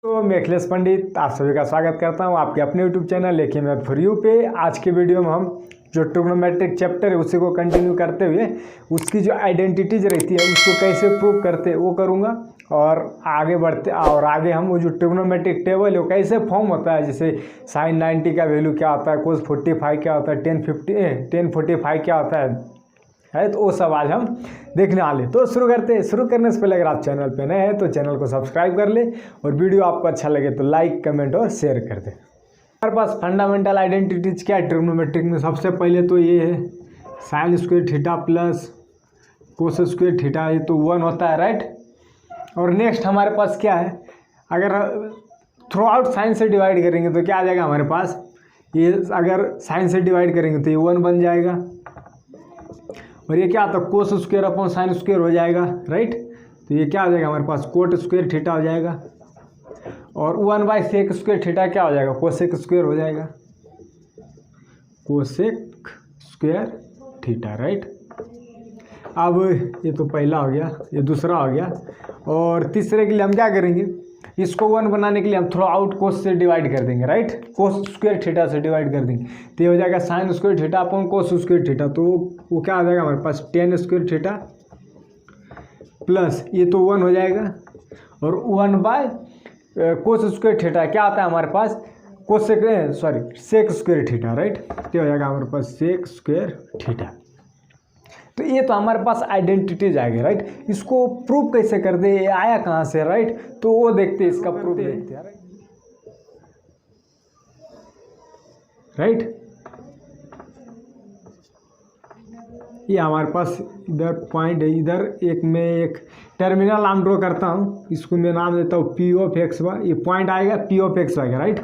तो मैं अखिलेश पंडित आप सभी का स्वागत करता हूं आपके अपने यूट्यूब चैनल लेके मैं फॉर यू पे। आज के वीडियो में हम जो ट्रिग्नोमेट्रिक चैप्टर है उसी को कंटिन्यू करते हुए उसकी जो आइडेंटिटीज रहती है उसको कैसे प्रूव करते हैं वो करूंगा। और आगे हम वो जो ट्रिग्नोमेट्रिक टेबल है वो कैसे फॉर्म होता है, जैसे साइन 90 का वैल्यू क्या होता है, कोस 45 क्या होता है, टेन 45 क्या होता है तो वो सब आज हम देखने वाले। तो शुरू करते हैं। शुरू करने से पहले अगर आप चैनल पे नए हैं तो चैनल को सब्सक्राइब कर ले और वीडियो आपको अच्छा लगे तो लाइक कमेंट और शेयर कर दे। हमारे पास फंडामेंटल आइडेंटिटीज क्या है ट्रिग्नोमेट्रिक में। सबसे पहले तो ये है sign square theta plus cos square theta, ये तो 1 होता है, राइट। और नेक्स्ट हमारे पास क्या है, अगर थ्रू आउट साइन से डिवाइड करेंगे तो क्या आ जाएगा हमारे पास, ये अगर साइन से डिवाइड करेंगे तो ये 1 बन जाएगा। और ये क्या आता है cos square upon sine square हो जाएगा, राइट। तो ये क्या हो जाएगा हमारे पास कोट स्क्वायर थीटा हो जाएगा। और 1/सेक स्क्वायर थीटा क्या हो जाएगा कोसेक स्क्वायर हो जाएगा, कोसेक स्क्वायर थीटा, राइट। अब ये तो पहला हो गया, ये दूसरा हो गया। और तीसरे के लिए हम क्या करेंगे, इसको 1 बनाने के लिए हम थ्रू आउट कोस से डिवाइड कर देंगे, राइट। कोस स्क्वायर थीटा से डिवाइड कर देंगे तो ये हो जाएगा साइन स्क्वायर थीटा अपॉन कोस स्क्वायर थीटा। तो वो क्या आ जाएगा हमारे पास टेन स्क्वायर थीटा प्लस ये तो 1 हो जाएगा। और 1/कोस स्क्वायर थीटा क्या आता है हमारे पास सेक स्क्वायर थीटा, राइट। तो हो जाएगा हमारे पास सेक स्क्वायर थीटा। तो ये तो हमारे पास आइडेंटिटीज आ गए, राइट। इसको प्रूव कैसे कर दे, ये आया कहाँ से, राइट। तो वो देखते हैं, इसका प्रूफ देखते हैं, राइट। ये हमारे पास इधर पॉइंट है, इधर एक टर्मिनल नाम ड्रॉ करता हूँ, इसको मैं नाम देता हूँ पी ऑफ एक्स वाई। ये पॉइंट आएगा पी ऑफ एक्स वाई का, राइट।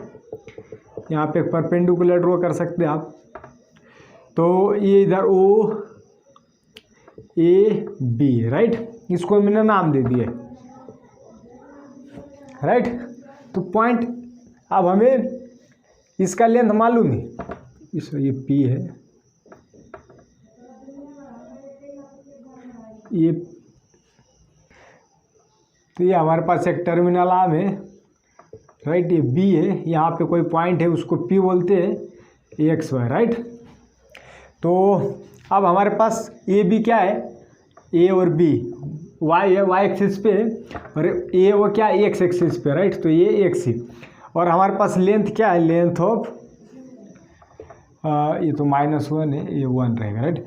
यहाँ पे परपेंडिकुलर ड्रॉ कर सकते हैं आप। तो ये इधर ओ ए बी, राइट, इसको मैंने नाम दे दिए, राइट। तो पॉइंट, अब हमें इसका लेंथ मालूम है, ये पी है, ये तो ये हमारे पास एक टर्मिनल आर्म है, राइट। ये बी है, यहाँ पे कोई पॉइंट है उसको पी बोलते हैं, एक्स वाई, राइट। तो अब हमारे पास ए बी क्या है, ए और बी वाई है, वाई एक्सिस पे है, और ए वो क्या है एक्स एक्सिस पे, राइट। तो ये एक्स ही। और हमारे पास लेंथ क्या है, लेंथ ऑफ ये तो -1 है, ये 1 रहेगा, right.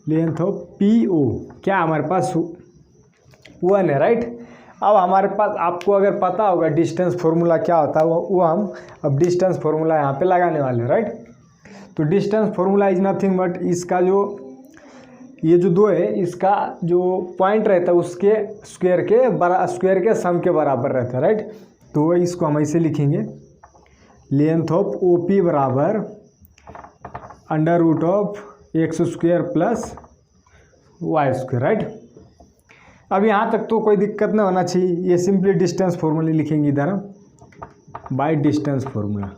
Length of P O क्या हमारे पास 1 है, राइट। अब हमारे पास, आपको अगर पता होगा डिस्टेंस फॉर्मूला क्या होता है वो हम अब डिस्टेंस फॉर्मूला यहाँ पे लगाने वाले हैं, राइट। तो distance formula is nothing but इसका जो ये जो 2 है इसका जो पॉइंट रहता है उसके स्क्वायर के सम के बराबर रहता है, राइट। तो इसको हम ऐसे लिखेंगे, लेंथ ऑफ ओ पी बराबर √(x² + y², राइट। अब यहाँ तक तो कोई दिक्कत नहीं होना चाहिए। ये सिंपली डिस्टेंस फॉर्मूला लिखेंगे इधर बाय डिस्टेंस फॉर्मूला।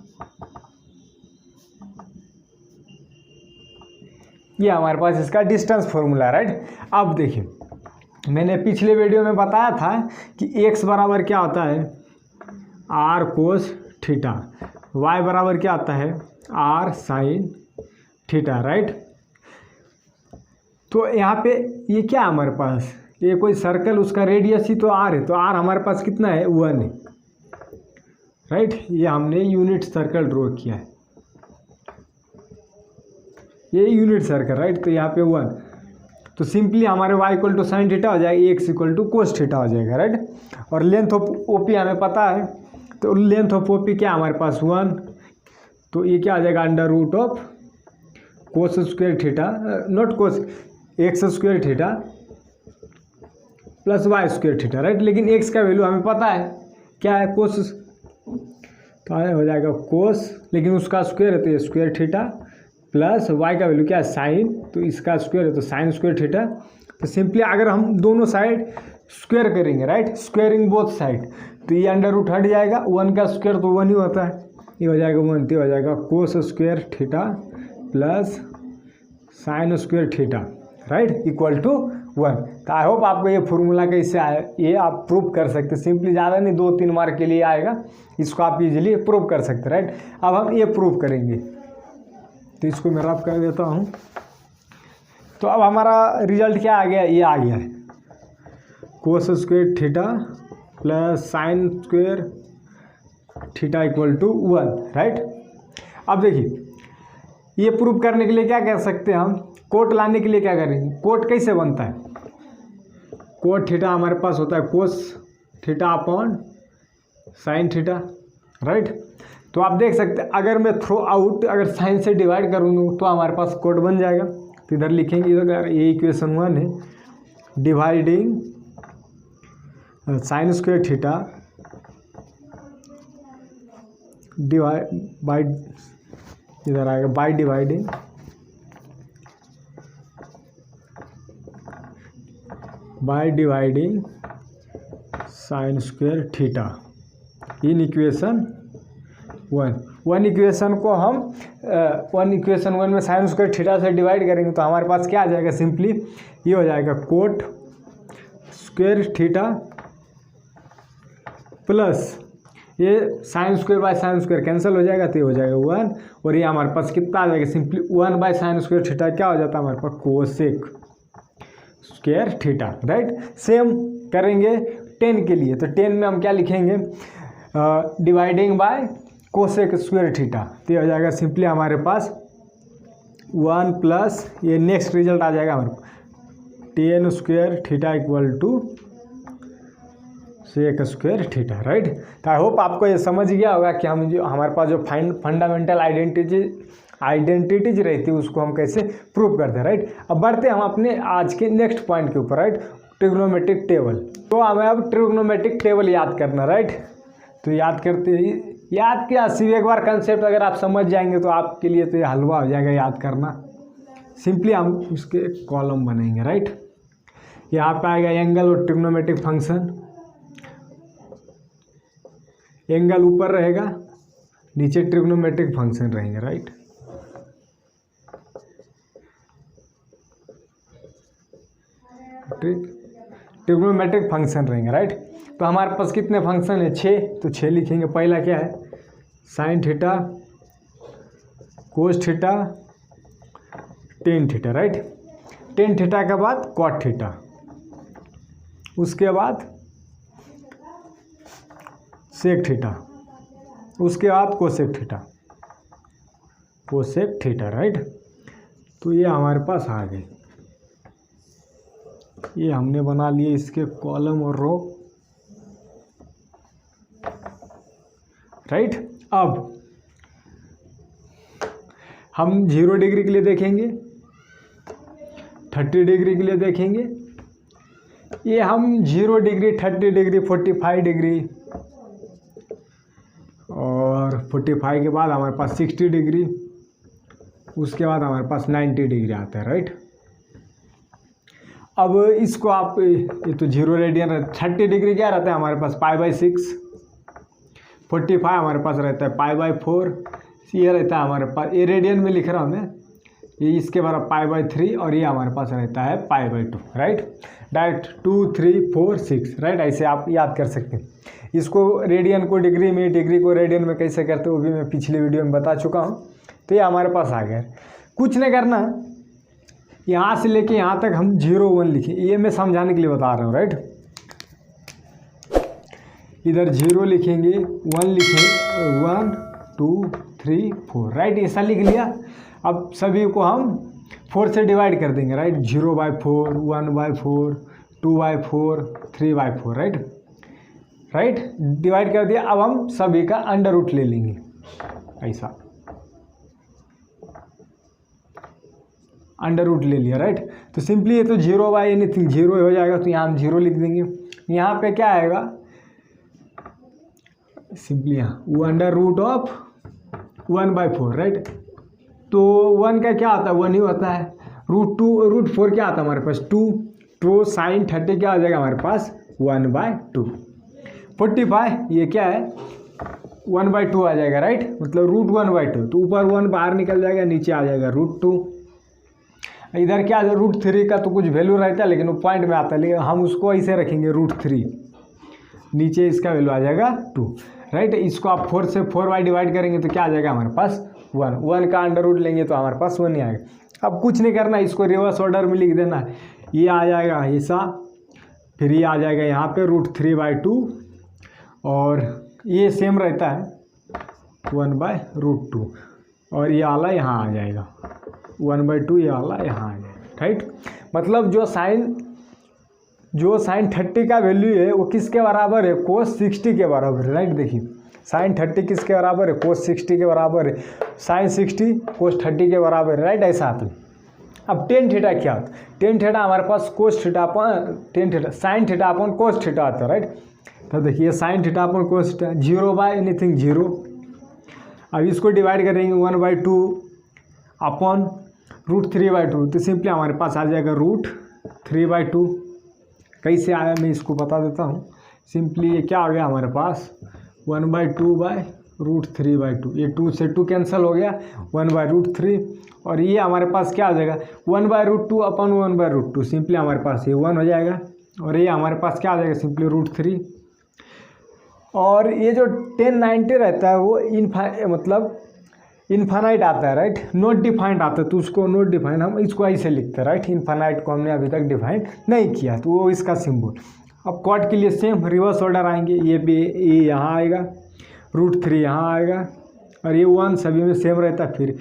ये हमारे पास इसका डिस्टेंस फॉर्मूला है, राइट। अब देखिए, मैंने पिछले वीडियो में बताया था कि x बराबर क्या होता है r cos थीटा, y बराबर क्या आता है r sin थीटा, राइट। तो यहाँ पे ये क्या है हमारे पास, ये कोई सर्कल, उसका रेडियस ही तो r है, तो r हमारे पास कितना है 1 है, राइट। ये हमने यूनिट सर्कल ड्रॉ किया है, ये यूनिट सर्कल, राइट। तो यहाँ पे 1, तो सिंपली हमारे y = sin थीटा हो जाएगा, x = cos थीटा हो जाएगा, राइट। और लेंथ ऑफ OP हमें पता है, तो लेंथ ऑफ OP क्या हमारे पास 1, तो ये क्या आ जाएगा √cos square theta, not cos, x² theta plus y² theta, right. लेकिन x का वैल्यू हमें पता है क्या है कोस, तो हो जाएगा कोस, लेकिन उसका स्क्वायर है तो ये स्क्वायर थीटा प्लस y का वैल्यू क्या है साइन, तो इसका स्क्वायर है तो साइन स्क्वायर थीटा। तो सिंपली अगर हम दोनों साइड स्क्वायर करेंगे, राइट, स्क्वायरिंग बोथ साइड, तो ये अंडर रूट हट जाएगा, 1 का स्क्वायर तो 1 ही होता है, ये हो जाएगा 1, तो हो जाएगा cos square theta plus sine square theta, right, equal to 1। तो आई होप आपको ये फॉर्मूला कैसे आया ये आप प्रूव कर सकते हैं। सिंपली ज़्यादा नहीं 2-3 मार्क के लिए आएगा, इसको आप इजीली प्रूव कर सकते हैं, राइट। अब हम ये प्रूव करेंगे, तो इसको मैं रफ कर देता हूँ। तो अब हमारा रिजल्ट क्या आ गया, ये आ गया है cos square theta plus sine square theta equal to 1, right. अब देखिए ये प्रूव करने के लिए क्या कर सकते हैं हम, कोट लाने के लिए क्या करेंगे, कोट कैसे बनता है, कोट थीटा हमारे पास होता है cos theta upon sine theta, right. तो आप देख सकते हैं अगर मैं थ्रो आउट अगर साइन से डिवाइड करूँगा तो हमारे पास कोट बन जाएगा। तो इधर लिखेंगे, इधर ये इक्वेशन 1 है, dividing sign square theta divide by, इधर आएगा by dividing sign square theta in equation 1 equation को हम 1 इक्वेशन 1 में साइन स्क्वायर थीटा से डिवाइड करेंगे तो हमारे पास क्या आ जाएगा, सिंपली ये हो जाएगा कोट स्क्वायर थीटा प्लस ये sine square by sine square cancel हो जाएगा तो ये हो जाएगा 1, और ये हमारे पास कितना आ जाएगा, simply 1 by sine square theta क्या हो जाता है हमारे पास, cosec square theta, right. Same करेंगे 10 के लिए, तो 10 में हम क्या लिखेंगे, dividing by cosec square theta, तो ये हो जाएगा सिंपली हमारे पास 1 प्लस ये नेक्स्ट रिजल्ट आ जाएगा हमारे पास 10 square theta equal to sec square theta, right. तो आई होप आपको ये समझ गया होगा कि हम जो हमारे पास जो फंडामेंटल आइडेंटिटीज रहती है उसको हम कैसे प्रूव करते हैं, राइट। अब बढ़ते हैं हम अपने आज के नेक्स्ट पॉइंट के ऊपर, राइट, ट्रिग्नोमेट्रिक टेबल। तो हमें अब ट्रिग्नोमेट्रिक टेबल याद करना, राइट। तो याद किया सिर्फ एक बार कंसेप्ट अगर आप समझ जाएंगे तो आपके लिए तो ये हलवा हो जाएगा याद करना। सिंपली हम उसके कॉलम बनाएंगे, राइट। यहाँ पे आएगा एंगल और ट्रिग्नोमेट्रिक फंक्शन, एंगल ऊपर रहेगा, नीचे ट्रिग्नोमेट्रिक फंक्शन रहेंगे, राइट। ट्रिग्नोमेट्रिक फंक्शन रहेंगे, राइट। तो हमारे पास कितने फंक्शन है, 6, तो 6 लिखेंगे। पहला क्या है, sine theta cos theta tan theta, right. Tan theta के बाद कॉट थीटा, उसके बाद सेक थीटा, उसके बाद कोसेक थीटा, राइट। तो ये हमारे पास आ गए, ये हमने बना लिए इसके कॉलम और रो, राइट। अब हम 0 डिग्री के लिए देखेंगे, 30 डिग्री के लिए देखेंगे, ये हम 0 डिग्री 30 डिग्री 45 डिग्री और 45 के बाद हमारे पास 60 डिग्री, उसके बाद हमारे पास 90 डिग्री आता है, राइट। अब इसको आप ये तो 0 रेडियन, 30 डिग्री क्या रहता है हमारे पास π/6, 45 हमारे पास रहता है π/4, ये रहता है हमारे पास, ये रेडियन में लिख रहा हूँ मैं, ये इसके बराबर π/3 और ये हमारे पास रहता है π/2, राइट। डायरेक्ट 2 3 4 6, राइट, ऐसे आप याद कर सकते हैं। इसको रेडियन को डिग्री में, डिग्री को रेडियन में कैसे करते हैं वो भी मैं पिछले वीडियो में बता चुका हूँ। तो ये हमारे पास आ गया, कुछ नहीं करना, यहाँ से लेके यहाँ तक हम 0 1 लिखें, ये मैं समझाने के लिए बता रहा हूँ, राइट। इधर 0 लिखेंगे, 1 लिखेंगे, 1 2 3 4, राइट, ऐसा लिख लिया। अब सभी को हम 4 से डिवाइड कर देंगे, राइट। 0/4, 1/4, 2/4, 3/4, राइट, डिवाइड कर दिया। अब हम सभी का अंडर रूट ले लेंगे, ऐसा अंडर रूट ले लिया, राइट। तो सिंपली ये तो 0/एनीथिंग 0 हो जाएगा, तो यहाँ हम 0 लिख देंगे। यहाँ पे क्या आएगा, सिंपली यहाँ अंडर रूट ऑफ 1/4, राइट। तो 1 का क्या आता है, 1 ही होता है। √4 क्या आता है हमारे पास, 2, तो साइन 30 क्या आ जाएगा हमारे पास 1/2। 45 ये क्या है 1/2 आ जाएगा, राइट, मतलब √1/2, तो ऊपर 1 बाहर निकल जाएगा, नीचे आ जाएगा √2। इधर क्या है, √3 का तो कुछ वैल्यू रहता है लेकिन वो पॉइंट में आता है, लेकिन हम उसको ऐसे रखेंगे √3, नीचे इसका वैल्यू आ जाएगा 2, राइट। इसको आप 4 से 4y डिवाइड करेंगे तो क्या आ जाएगा हमारे पास 1 का अंडर रूट लेंगे तो हमारे पास 1 ही आएगा। अब कुछ नहीं करना, इसको रिवर्स ऑर्डर में लिख देना है, ये आ जाएगा ऐसा, फिर ये आ जाएगा यहाँ पे √3/2 और ये सेम रहता है 1/√2 और ये आला यहाँ आ जाएगा 1/2, ये आला यहाँ आ जाएगा, राइट। मतलब जो साइन 30 का वैल्यू है वो किसके बराबर है, cos 60 के बराबर है, राइट। देखिए साइन 30 किसके बराबर है, cos 60 के बराबर है, साइन 60 cos 30 के बराबर है, राइट। ऐसा आता है। अब टेन थीटा क्या होता है, टेन थीटा हमारे पास cos थीटा अपन टेन थीटा साइन थीटा अपन cos थीटा आता है, राइट। तो देखिए साइन थीटा अपन cos थीटा 0/एनीथिंग 0। अब इसको डिवाइड करेंगे 1/2 अपन √3/2, तो सिंपली हमारे पास आ जाएगा √3/2। कैसे आया मैं इसको बता देता हूँ। सिंपली ये क्या हो गया हमारे पास 1/2/√3/2, ये 2 से 2 कैंसिल हो गया 1/√3 और ये हमारे पास क्या हो जाएगा 1/√2 अपन 1/√2, सिंपली हमारे पास ये 1 हो जाएगा और ये हमारे पास क्या आ जाएगा सिंपली √3। और ये जो 1090 रहता है वो इन्फानाइट आता है, राइट, नॉट डिफाइंड आता है, तो उसको नॉट डिफाइंड हम इसको ऐसे लिखते हैं, राइट। इन्फानाइट को हमने अभी तक डिफाइंड नहीं किया तो वो इसका सिंबल। अब कॉट के लिए सेम रिवर्स ऑर्डर आएंगे, ये यहाँ आएगा √3 यहाँ आएगा और ये 1 सभी में सेम रहता है, फिर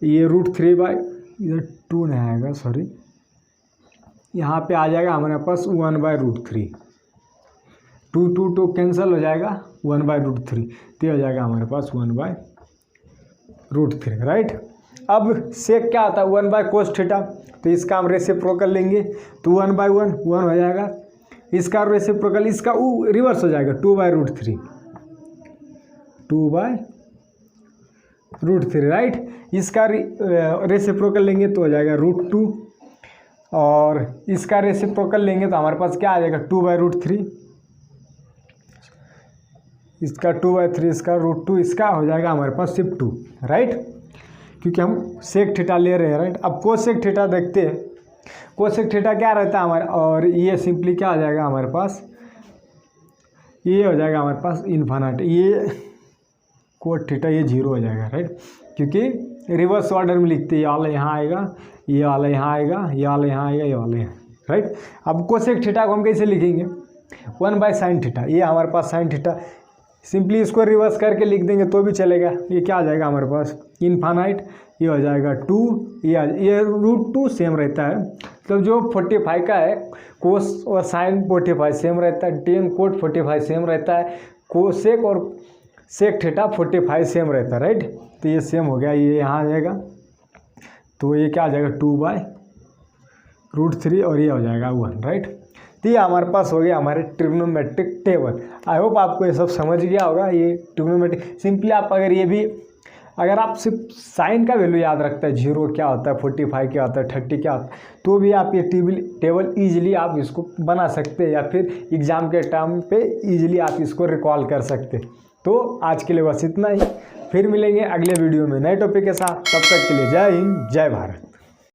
ये √3/इधर 2 नहीं आएगा, सॉरी, यहाँ पे आ जाएगा हमारे पास 1/√3, 2 कैंसिल हो जाएगा 1/√3, तो हो जाएगा हमारे पास 1/√3, राइट। अब सेक क्या आता है 1/cos थीटा, तो इसका हम रेसिप्रोकल लेंगे तो 1/1 1 हो जाएगा, इसका रेसिप्रोकल इसका रिवर्स हो जाएगा 2/√3 2/√3, राइट। इसका रेसिप्रोकल लेंगे तो हो जाएगा √2 और इसका रेसिप्रोकल लेंगे तो हमारे पास क्या आ जाएगा 2/√3, इसका 2/3, इसका √2, इसका हो जाएगा हमारे पास सिर्फ 2, राइट, क्योंकि हम सेक थीटा ले रहे हैं, राइट। अब कोसेक थीटा देखते हैं, कोसेक थीटा क्या रहता है हमारे, और ये सिंपली क्या आ जाएगा हमारे पास, ये हो जाएगा हमारे पास इन्फानाइट, ये कोट थीटा ये 0 हो जाएगा, राइट, क्योंकि रिवर्स ऑर्डर में लिखते हैं, ये वाला यहाँ आएगा, ये वाला यहाँ आएगा, ये वाला यहाँ आएगा, ये वाला यहाँ, राइट। अब कोसेक थीटा को हम कैसे लिखेंगे 1/sin थीटा, ये हमारे पास साइन थीटा, सिंपली इसको रिवर्स करके लिख देंगे तो भी चलेगा। ये क्या आ जाएगा हमारे पास इन्फानाइट, ये हो जाएगा 2, ये √2 सेम रहता है, तो जो 45 का है कोस और साइन 45 सेम रहता है, टेन कोट 45 सेम रहता है, कोसेक और सेक थीटा 45 सेम रहता है, राइट। तो ये सेम हो गया, ये यहाँ आ जाएगा, तो ये क्या आ जाएगा 2/√3 और ये हो जाएगा 1, राइट। तो ये हमारे पास हो गया हमारे ट्रिग्नोमेट्रिक टेबल। आई होप आपको ये सब समझ गया होगा। ये ट्रिग्नोमेट्रिक सिंपली आप अगर आप सिर्फ साइन का वैल्यू याद रखता है 0 क्या होता है, 45 क्या होता है, 30 क्या होता है, तो भी आप ये टेबल ईजिली आप इसको बना सकते हैं या फिर एग्ज़ाम के टाइम पे ईजिली आप इसको रिकॉल कर सकते। तो आज के लिए बस इतना ही, फिर मिलेंगे अगले वीडियो में नए टॉपिक के साथ। तब तक के लिए जय हिंद जय भारत।